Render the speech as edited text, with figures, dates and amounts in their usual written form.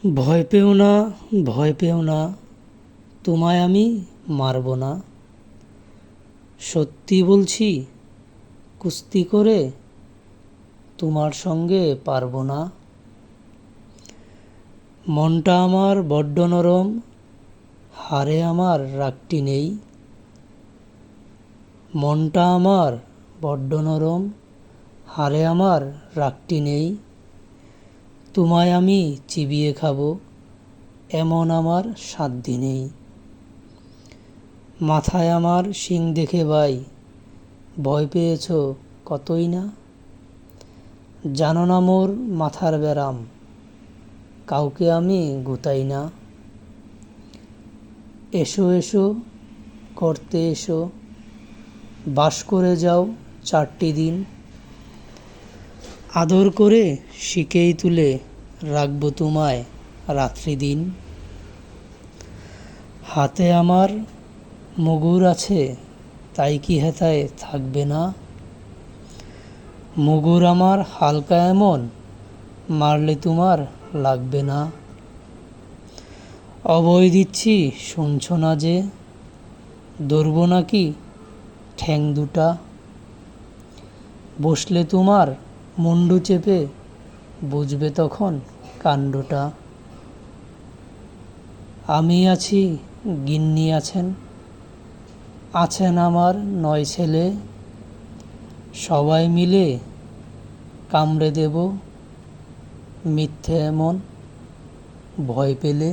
ভয় পেও না, ভয় পেও না, তোমায় আমি মারব না। সত্যি বলছি, কুস্তি করে তোমার সঙ্গে পারব না। মনটা আমার বড্ড নরম, হারে আমার রাগটি নেই। মনটা আমার বড্ড নরম, হারে আমার রাগটি নেই। তোমায় আমি চিবিয়ে খাবো, এমন আমার সাধ্য নেই। মাথায় আমার শিং দেখে ভাই, ভয় পেয়েছ কতই না। জানো না মোর মাথার ব্যারাম, কাউকে আমি গুতাই না। এসো এসো করতে এসো, বাস করে যাও 4টি দিন। আদর করে শিকেই তুলে রাখবো তোমায় রাত্রি দিন। হাতে আমার মুগুর আছে, তাই কি হেথায় থাকবে না। মুগুর আমার হালকা এমন, মারলে তোমার লাগবে না। অভয় দিচ্ছি শুনছো না যে, ধরব নাকি ঠ্যাং দুটা। বসলে তোমার মুন্ডু চেপে, বুঝবে তখন কাণ্ডটা। আমি আছি, গিন্নি আছেন, আছেন আমার 9 ছেলে। সবাই মিলে কামড়ে দেব মিথ্যে এমন ভয় পেলে।